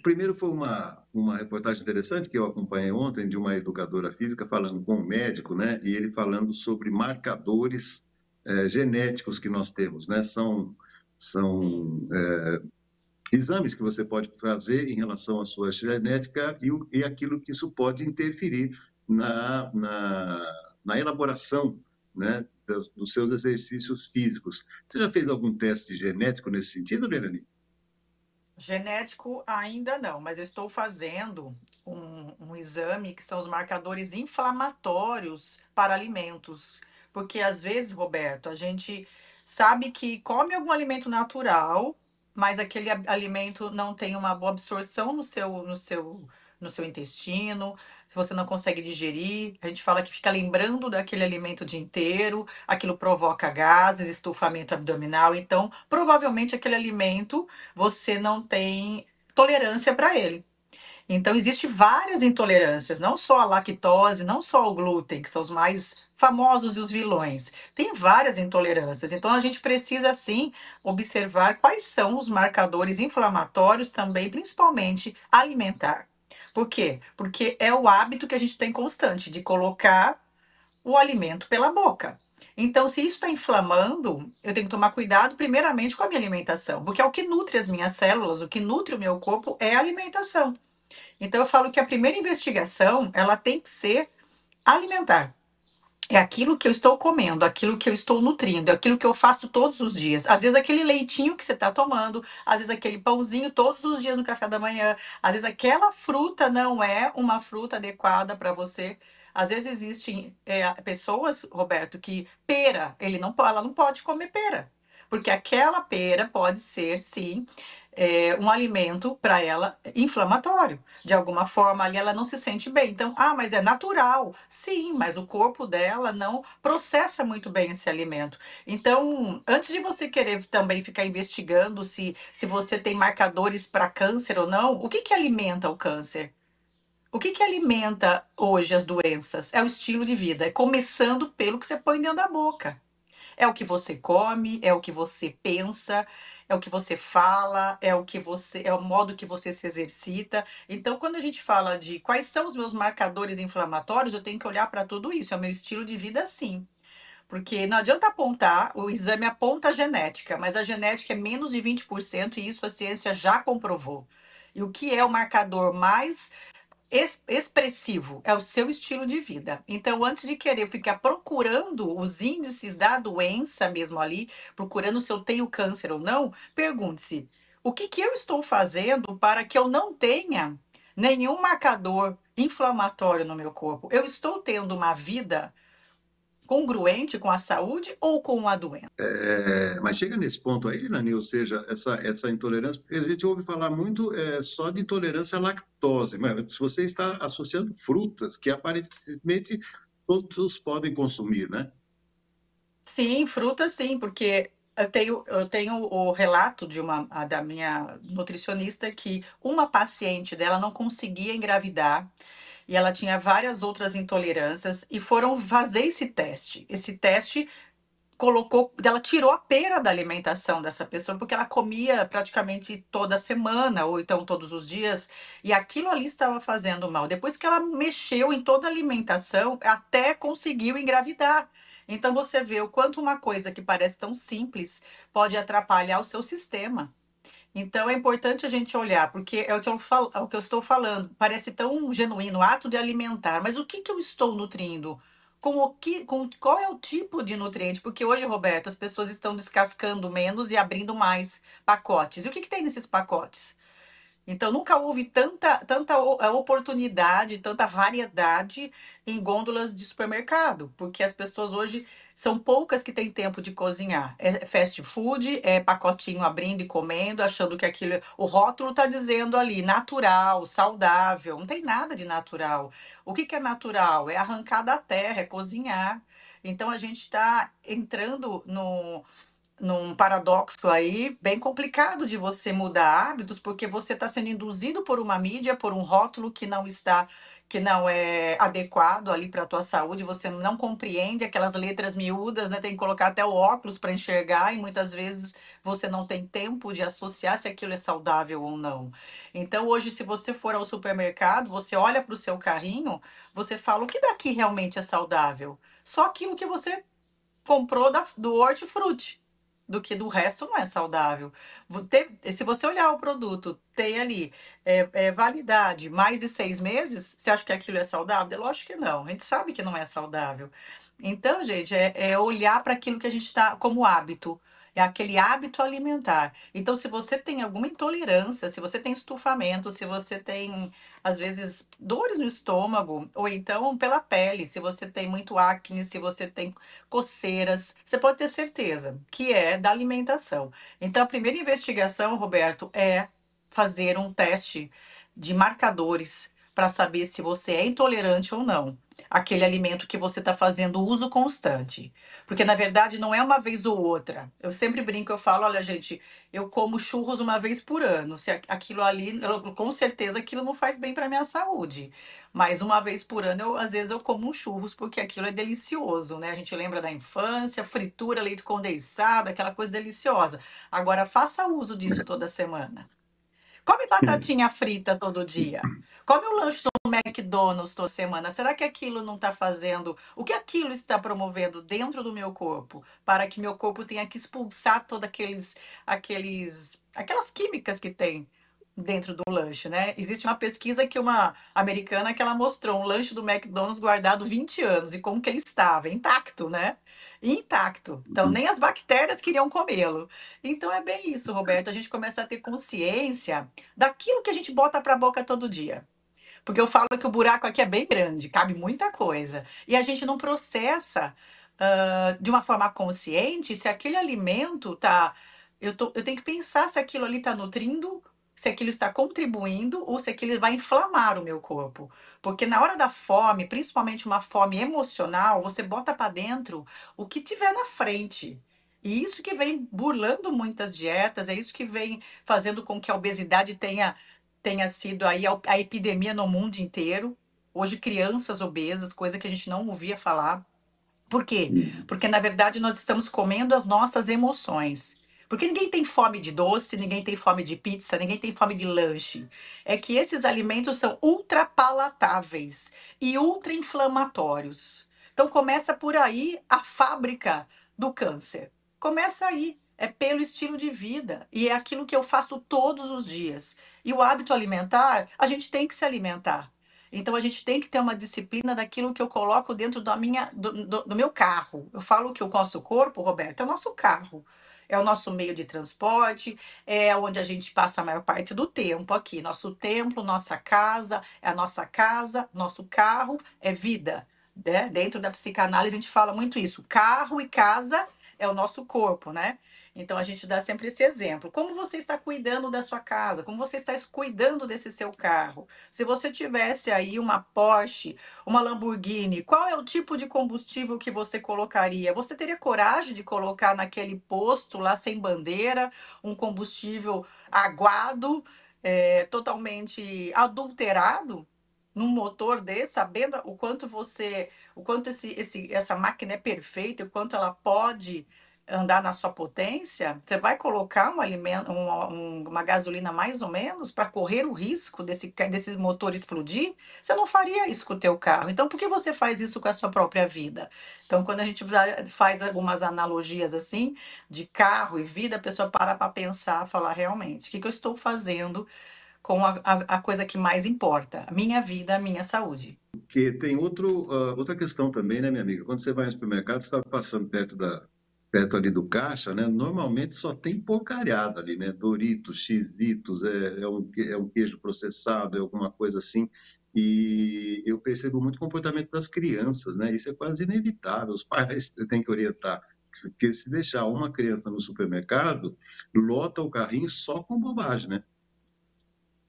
primeiro foi uma reportagem interessante que eu acompanhei ontem de uma educadora física falando com um médico, né? E ele falando sobre marcadores genéticos que nós temos, né? Sim. São exames que você pode fazer em relação à sua genética e aquilo que isso pode interferir na elaboração, né, dos seus exercícios físicos. Você já fez algum teste genético nesse sentido, Leilani? Genético ainda não, mas eu estou fazendo um exame que são os marcadores inflamatórios para alimentos. Porque às vezes, Roberto, a gente sabe que come algum alimento natural, mas aquele alimento não tem uma boa absorção no seu intestino, você não consegue digerir. A gente fala que fica lembrando daquele alimento o dia inteiro, aquilo provoca gases, estufamento abdominal. Então, provavelmente aquele alimento você não tem tolerância para ele. Então, existe várias intolerâncias, não só a lactose, não só o glúten, que são os mais famosos e os vilões. Tem várias intolerâncias. Então, a gente precisa, sim, observar quais são os marcadores inflamatórios também, principalmente alimentar. Por quê? Porque é o hábito que a gente tem constante de colocar o alimento pela boca. Então, se isso está inflamando, eu tenho que tomar cuidado, primeiramente, com a minha alimentação, porque é o que nutre as minhas células, o que nutre o meu corpo é a alimentação. Então, eu falo que a primeira investigação, ela tem que ser alimentar. É aquilo que eu estou comendo, aquilo que eu estou nutrindo, é aquilo que eu faço todos os dias. Às vezes, aquele leitinho que você está tomando, às vezes, aquele pãozinho todos os dias no café da manhã, às vezes, aquela fruta não é uma fruta adequada para você. Às vezes, existem pessoas, Roberto, que pera, ela não pode comer pera. Porque aquela pera pode ser, sim, um alimento para ela inflamatório. De alguma forma ali ela não se sente bem. Então, mas é natural. Sim, mas o corpo dela não processa muito bem esse alimento. Então, antes de você querer também ficar investigando se você tem marcadores para câncer ou não, o que que alimenta o câncer? O que que alimenta hoje as doenças? É o estilo de vida, é começando pelo que você põe dentro da boca. É o que você come, é o que você pensa, é o que você fala, é o modo que você se exercita. Então, quando a gente fala de quais são os meus marcadores inflamatórios, eu tenho que olhar para tudo isso. É o meu estilo de vida, sim. Porque não adianta apontar, o exame aponta a genética, mas a genética é menos de 20% e isso a ciência já comprovou. E o que é o marcador mais expressivo, é o seu estilo de vida. Então, antes de querer ficar procurando os índices da doença mesmo ali, procurando se eu tenho câncer ou não, pergunte-se: o que que eu estou fazendo para que eu não tenha nenhum marcador inflamatório no meu corpo? Eu estou tendo uma vida congruente com a saúde ou com a doença? Mas chega nesse ponto aí, Nani, ou seja, essa intolerância, porque a gente ouve falar muito só de intolerância à lactose, mas se você está associando frutas que aparentemente todos podem consumir, né? Sim, fruta sim, porque eu tenho o relato da minha nutricionista que uma paciente dela não conseguia engravidar e ela tinha várias outras intolerâncias e foram fazer esse teste. Esse teste ela tirou a pera da alimentação dessa pessoa, porque ela comia praticamente toda semana, ou então todos os dias, e aquilo ali estava fazendo mal. Depois que ela mexeu em toda a alimentação, até conseguiu engravidar. Então você vê o quanto uma coisa que parece tão simples pode atrapalhar o seu sistema. Então é importante a gente olhar, porque é o que é o que eu estou falando. Parece tão genuíno, o ato de alimentar, mas o que que eu estou nutrindo? Qual é o tipo de nutriente? Porque hoje, Roberto, as pessoas estão descascando menos e abrindo mais pacotes. E o que que tem nesses pacotes? Então, nunca houve tanta oportunidade, tanta variedade em gôndolas de supermercado, porque as pessoas hoje são poucas que têm tempo de cozinhar. É fast food, é pacotinho abrindo e comendo, achando que aquilo. O rótulo está dizendo ali, natural, saudável. Não tem nada de natural. O que que é natural? É arrancar da terra, é cozinhar. Então, a gente está entrando num paradoxo aí bem complicado de você mudar hábitos, porque você está sendo induzido por uma mídia, por um rótulo que não é adequado ali para a tua saúde, você não compreende aquelas letras miúdas, né? Tem que colocar até o óculos para enxergar, e muitas vezes você não tem tempo de associar se aquilo é saudável ou não. Então, hoje, se você for ao supermercado, você olha para o seu carrinho, você fala, o que daqui realmente é saudável? Só aquilo que você comprou do hortifruti, do que do resto não é saudável. Se você olhar o produto, tem ali validade mais de 6 meses, você acha que aquilo é saudável? É lógico que não, a gente sabe que não é saudável. Então, gente, é olhar para aquilo que a gente está como hábito. É aquele hábito alimentar. Então, se você tem alguma intolerância, se você tem estufamento, se você tem, às vezes, dores no estômago, ou então pela pele, se você tem muito acne, se você tem coceiras, você pode ter certeza que é da alimentação. Então, a primeira investigação, Roberto, é fazer um teste de marcadores para saber se você é intolerante ou não àquele alimento que você está fazendo uso constante. Porque, na verdade, não é uma vez ou outra. Eu sempre brinco, eu falo, olha, gente, eu como churros uma vez por ano. Se aquilo ali, com certeza aquilo não faz bem para minha saúde. Mas uma vez por ano, às vezes eu como um churros porque aquilo é delicioso, né? A gente lembra da infância, fritura, leite condensado, aquela coisa deliciosa. Agora, faça uso disso toda semana. Come batatinha frita todo dia. Come o lanche do McDonald's toda semana. Será que aquilo não está fazendo? O que aquilo está promovendo dentro do meu corpo para que meu corpo tenha que expulsar todas aquelas químicas que tem dentro do lanche, né? Existe uma pesquisa que uma americana que ela mostrou um lanche do McDonald's guardado 20 anos e como que ele estava, intacto, né? Intacto. Então nem as bactérias queriam comê-lo. Então é bem isso, Roberto. A gente começa a ter consciência daquilo que a gente bota para a boca todo dia. Porque eu falo que o buraco aqui é bem grande, cabe muita coisa. E a gente não processa de uma forma consciente se aquele alimento tá. Eu tenho que pensar se aquilo ali está nutrindo, se aquilo está contribuindo ou se aquilo vai inflamar o meu corpo. Porque na hora da fome, principalmente uma fome emocional, você bota para dentro o que tiver na frente. E isso que vem burlando muitas dietas, é isso que vem fazendo com que a obesidade tenha sido aí a epidemia no mundo inteiro. Hoje, crianças obesas, coisa que a gente não ouvia falar. Por quê? Porque, na verdade, nós estamos comendo as nossas emoções. Porque ninguém tem fome de doce, ninguém tem fome de pizza, ninguém tem fome de lanche. É que esses alimentos são ultrapalatáveis e ultra-inflamatórios. Então, começa por aí a fábrica do câncer. Começa aí. É pelo estilo de vida. E é aquilo que eu faço todos os dias. E o hábito alimentar, a gente tem que se alimentar. Então a gente tem que ter uma disciplina daquilo que eu coloco dentro do meu carro. Eu falo que o nosso corpo, Roberto, é o nosso carro. É o nosso meio de transporte, é onde a gente passa a maior parte do tempo aqui. Nosso templo, nossa casa, é a nossa casa, nosso carro é vida. Né? Dentro da psicanálise a gente fala muito isso. Carro e casa é o nosso corpo, né? Então a gente dá sempre esse exemplo. Como você está cuidando da sua casa? Como você está cuidando desse seu carro? Se você tivesse aí uma Porsche, uma Lamborghini, qual é o tipo de combustível que você colocaria? Você teria coragem de colocar naquele posto lá sem bandeira um combustível aguado, totalmente adulterado? Num motor desse, sabendo o quanto essa máquina é perfeita, o quanto ela pode andar na sua potência, você vai colocar um alimento, uma gasolina mais ou menos para correr o risco desses motores explodir? Você não faria isso com o teu carro. Então, por que você faz isso com a sua própria vida? Então, quando a gente faz algumas analogias assim, de carro e vida, a pessoa para pensar, falar realmente, o que eu estou fazendo com a coisa que mais importa, a minha vida, a minha saúde. Porque tem outra questão também, né, minha amiga? Quando você vai no supermercado, você está passando perto ali do caixa, né? Normalmente só tem porcariada ali, né? Doritos, Cheezitos, é um queijo processado, é alguma coisa assim. E eu percebo muito o comportamento das crianças, né? Isso é quase inevitável. Os pais têm que orientar. Porque se deixar uma criança no supermercado, lota o carrinho só com bobagem, né?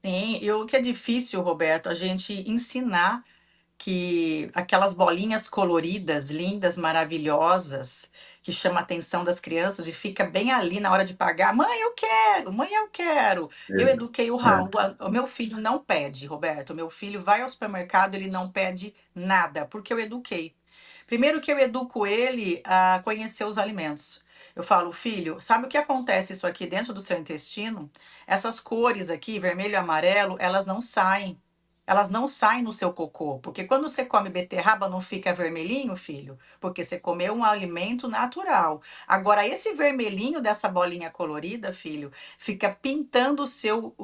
Sim, e o que é difícil, Roberto, a gente ensinar que aquelas bolinhas coloridas, lindas, maravilhosas, que chama a atenção das crianças e fica bem ali na hora de pagar. Mãe, eu quero, mãe, eu quero. Eu eduquei o É, Raul. O meu filho não pede, Roberto. O meu filho vai ao supermercado, ele não pede nada, porque eu eduquei. Primeiro que eu educo ele a conhecer os alimentos. Eu falo, filho, sabe o que acontece isso aqui dentro do seu intestino? Essas cores aqui, vermelho e amarelo, elas não saem. Elas não saem no seu cocô, porque quando você come beterraba não fica vermelhinho, filho, porque você comeu um alimento natural. Agora esse vermelhinho dessa bolinha colorida, filho, fica pintando o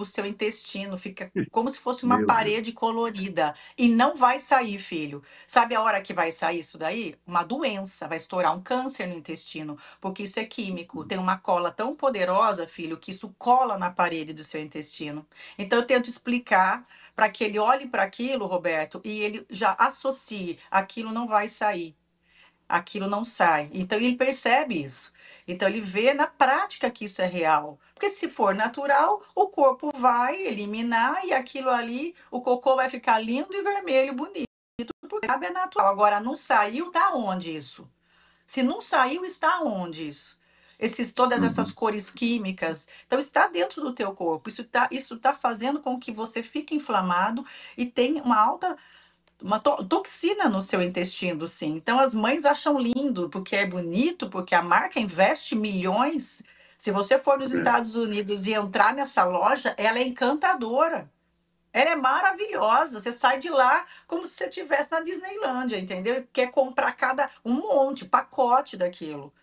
seu intestino, fica como se fosse uma meu Deus. parede colorida e não vai sair, filho. Sabe a hora que vai sair isso daí? Uma doença, vai estourar um câncer no intestino, porque isso é químico. Tem uma cola tão poderosa, filho, que isso cola na parede do seu intestino. Então eu tento explicar para que ele olhe para aquilo, Roberto, e ele já associe, aquilo não vai sair, aquilo não sai. Então ele percebe isso. Então ele vê na prática que isso é real. Porque se for natural, o corpo vai eliminar e aquilo ali, o cocô vai ficar lindo e vermelho, bonito, porque é natural. Agora não saiu, da onde isso? Se não saiu, está onde isso? Todas essas Uhum. cores químicas. Então, está dentro do teu corpo. Isso tá fazendo com que você fique inflamado e tenha uma toxina no seu intestino, sim. Então, as mães acham lindo, porque é bonito, porque a marca investe milhões. Se você for nos É, Estados Unidos e entrar nessa loja, ela é encantadora. Ela é maravilhosa. Você sai de lá como se você estivesse na Disneylândia, entendeu? E quer comprar um monte, pacote daquilo.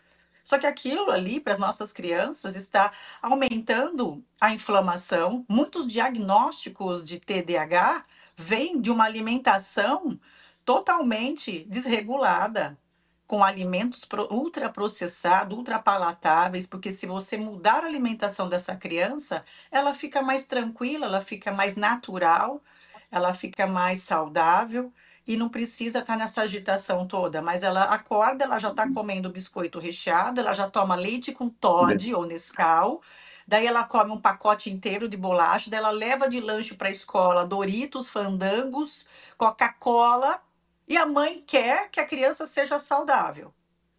Só que aquilo ali, para as nossas crianças, está aumentando a inflamação. Muitos diagnósticos de TDAH vêm de uma alimentação totalmente desregulada, com alimentos ultraprocessados, ultrapalatáveis, porque se você mudar a alimentação dessa criança, ela fica mais tranquila, ela fica mais natural, ela fica mais saudável e não precisa estar nessa agitação toda, mas ela acorda, ela já está comendo biscoito recheado, ela já toma leite com Toddy ou Nescau, daí ela come um pacote inteiro de bolacha, daí ela leva de lanche para a escola Doritos, Fandangos, Coca-Cola, e a mãe quer que a criança seja saudável.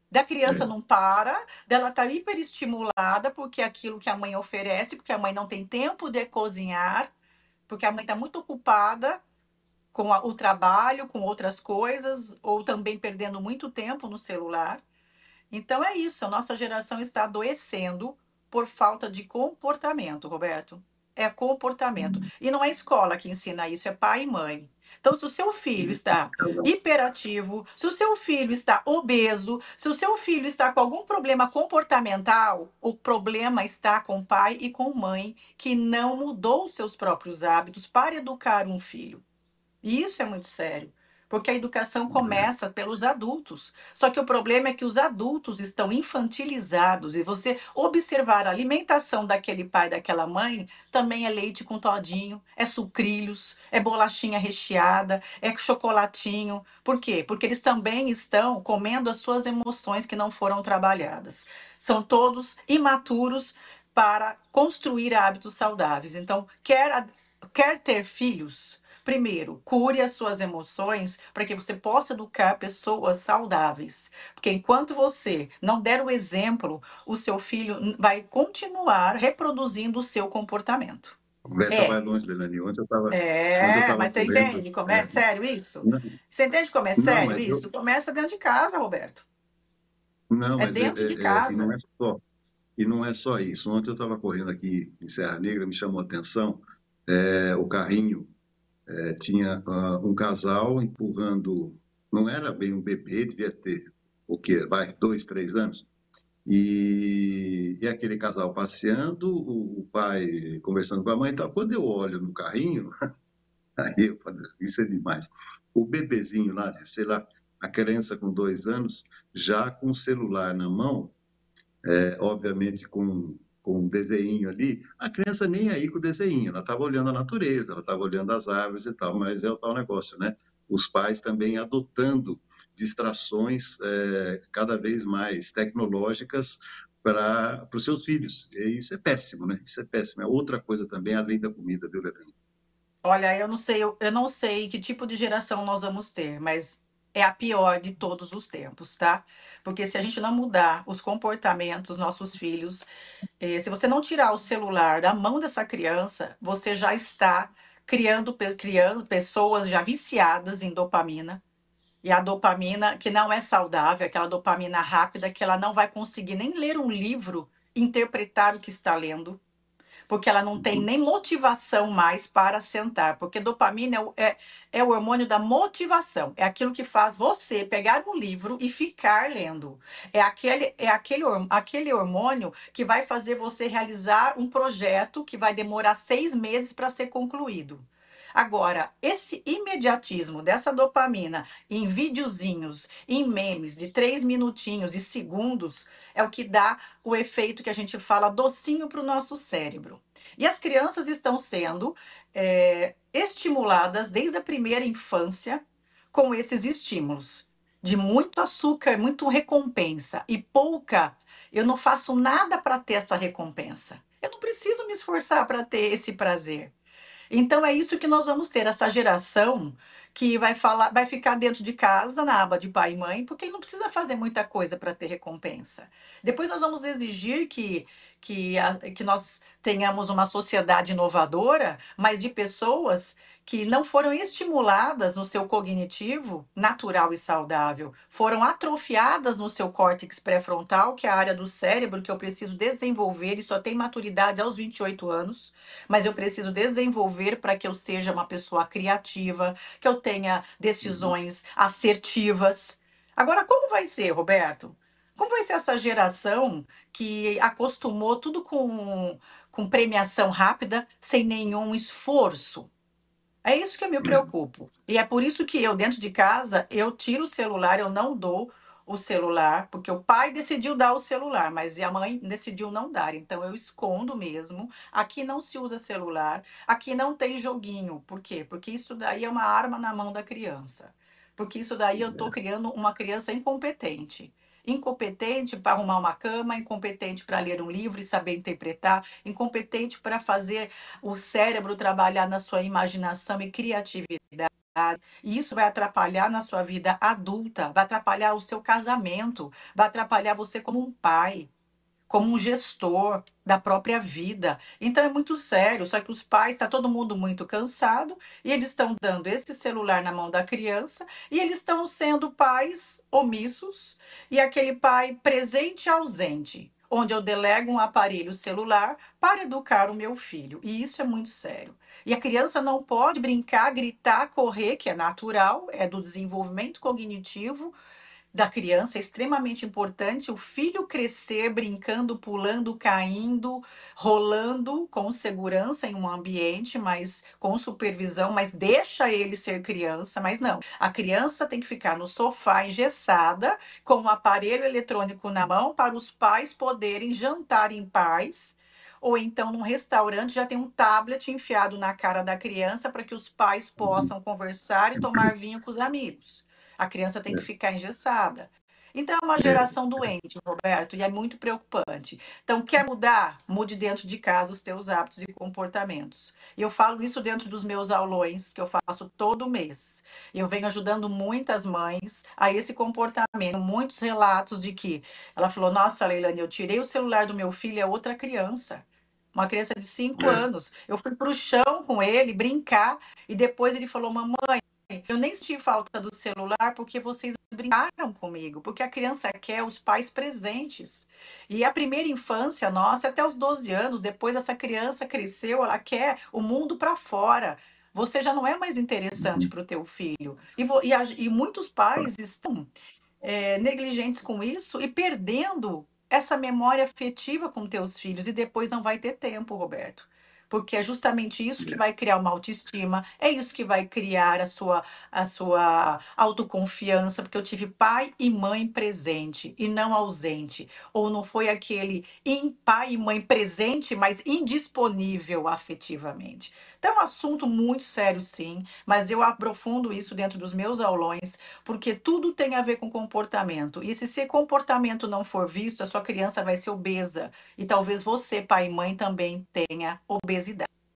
Da criança é, não para, dela tá hiperestimulada porque é aquilo que a mãe oferece, porque a mãe não tem tempo de cozinhar, porque a mãe está muito ocupada com o trabalho, com outras coisas, ou também perdendo muito tempo no celular. Então é isso, a nossa geração está adoecendo por falta de comportamento, Roberto. É comportamento. E não é escola que ensina isso, é pai e mãe. Então, se o seu filho está hiperativo, se o seu filho está obeso, se o seu filho está com algum problema comportamental, o problema está com o pai e com mãe que não mudou os seus próprios hábitos para educar um filho. E isso é muito sério, porque a educação começa pelos adultos. Só que o problema é que os adultos estão infantilizados e você observar a alimentação daquele pai, daquela mãe, também é leite com todinho, é sucrilhos, é bolachinha recheada, é chocolatinho. Por quê? Porque eles também estão comendo as suas emoções que não foram trabalhadas. São todos imaturos para construir hábitos saudáveis. Então, quer ter filhos? Primeiro, cure as suas emoções para que você possa educar pessoas saudáveis. Porque enquanto você não der o exemplo, o seu filho vai continuar reproduzindo o seu comportamento. a conversa É, vai longe, Leilani. Ontem eu estava mas você correndo. entende como é sério isso? Não, Você entende como é não, sério mas isso? Começa dentro de casa, Roberto. não, É mas dentro de e não casa. é só. E não é só isso. Ontem eu estava correndo aqui em Serra Negra, me chamou a atenção, o carrinho tinha um casal empurrando, não era bem um bebê, devia ter o quê? Vai, 2, 3 anos. E aquele casal passeando, o pai conversando com a mãe e tal. Quando eu olho no carrinho, aí eu falei, isso é demais. O bebezinho lá, sei lá, a criança com 2 anos, já com o celular na mão, obviamente com um desenho ali, a criança nem aí com o desenho, ela estava olhando a natureza, ela estava olhando as árvores e tal, mas é o tal negócio, né? Os pais também adotando distrações cada vez mais tecnológicas para os seus filhos. E isso é péssimo, né? Isso é péssimo. É outra coisa também, além da comida, viu, Leandro? Olha, eu não sei que tipo de geração nós vamos ter, mas é a pior de todos os tempos, tá? Porque se a gente não mudar os comportamentos dos nossos filhos, se você não tirar o celular da mão dessa criança, você já está criando pessoas já viciadas em dopamina. E a dopamina, que não é saudável, aquela dopamina rápida, que ela não vai conseguir nem ler um livro, interpretar o que está lendo, porque ela não tem Uhum. nem motivação mais para sentar, porque dopamina é o hormônio da motivação, é aquilo que faz você pegar um livro e ficar lendo. Aquele hormônio que vai fazer você realizar um projeto que vai demorar 6 meses para ser concluído. Agora, esse imediatismo dessa dopamina em videozinhos, em memes de 3 minutinhos e segundos, é o que dá o efeito que a gente fala docinho para o nosso cérebro. E as crianças estão sendo estimuladas desde a primeira infância com esses estímulos de muito açúcar, muito recompensa e pouca. Eu não faço nada para ter essa recompensa. Eu não preciso me esforçar para ter esse prazer. Então é isso que nós vamos ter, essa geração que vai ficar dentro de casa, na aba de pai e mãe, porque ele não precisa fazer muita coisa para ter recompensa. Depois nós vamos exigir que nós tenhamos uma sociedade inovadora, mas de pessoas que não foram estimuladas no seu cognitivo natural e saudável, foram atrofiadas no seu córtex pré-frontal, que é a área do cérebro que eu preciso desenvolver e só tem maturidade aos 28 anos, mas eu preciso desenvolver para que eu seja uma pessoa criativa, que eu tenha Uhum. decisões assertivas. Agora, como vai ser, Roberto? Como vai ser essa geração que acostumou tudo com premiação rápida, sem nenhum esforço? É isso que eu me preocupo. E é por isso que eu, dentro de casa, eu tiro o celular, eu não dou o celular, porque o pai decidiu dar o celular, mas a mãe decidiu não dar. Então eu escondo mesmo. Aqui não se usa celular, aqui não tem joguinho. Por quê? Porque isso daí é uma arma na mão da criança. Porque isso daí eu estou criando uma criança incompetente. Incompetente para arrumar uma cama, incompetente para ler um livro e saber interpretar, incompetente para fazer o cérebro trabalhar na sua imaginação e criatividade. E isso vai atrapalhar na sua vida adulta, vai atrapalhar o seu casamento, vai atrapalhar você como um pai, como um gestor da própria vida. Então é muito sério, só que os pais, está todo mundo muito cansado e eles estão dando esse celular na mão da criança e eles estão sendo pais omissos e aquele pai presente e ausente, onde eu delego um aparelho celular para educar o meu filho. E isso é muito sério. E a criança não pode brincar, gritar, correr, que é natural, é do desenvolvimento cognitivo da criança é extremamente importante. O filho crescer brincando, pulando, caindo, rolando com segurança em um ambiente, mas com supervisão, mas deixa ele ser criança, mas não. A criança tem que ficar no sofá engessada, com um aparelho eletrônico na mão, para os pais poderem jantar em paz. Ou então, num restaurante, já tem um tablet enfiado na cara da criança para que os pais Uhum. possam conversar e tomar vinho com os amigos. A criança tem que ficar engessada. Então, é uma geração doente, Roberto, e é muito preocupante. Então, quer mudar? Mude dentro de casa os teus hábitos e comportamentos. E eu falo isso dentro dos meus aulões, que eu faço todo mês. Eu venho ajudando muitas mães a esse comportamento. Muitos relatos de que ela falou: Nossa, Leilane, eu tirei o celular do meu filho, é outra criança. Uma criança de 5 anos. Eu fui para o chão com ele, brincar, e depois ele falou: Mamãe, eu nem senti falta do celular porque vocês brincaram comigo, porque a criança quer os pais presentes. E a primeira infância nossa, até os 12 anos, depois essa criança cresceu, ela quer o mundo para fora. Você já não é mais interessante Uhum. para o teu filho. E muitos pais estão negligentes com isso e perdendo essa memória afetiva com teus filhos e depois não vai ter tempo, Roberto. Porque é justamente isso que vai criar uma autoestima, é isso que vai criar a sua autoconfiança, porque eu tive pai e mãe presente e não ausente. Ou não foi aquele pai e mãe presente, mas indisponível afetivamente. Então é um assunto muito sério, sim, mas eu aprofundo isso dentro dos meus aulões porque tudo tem a ver com comportamento. E se esse comportamento não for visto, a sua criança vai ser obesa. E talvez você, pai e mãe, também tenha obesidade.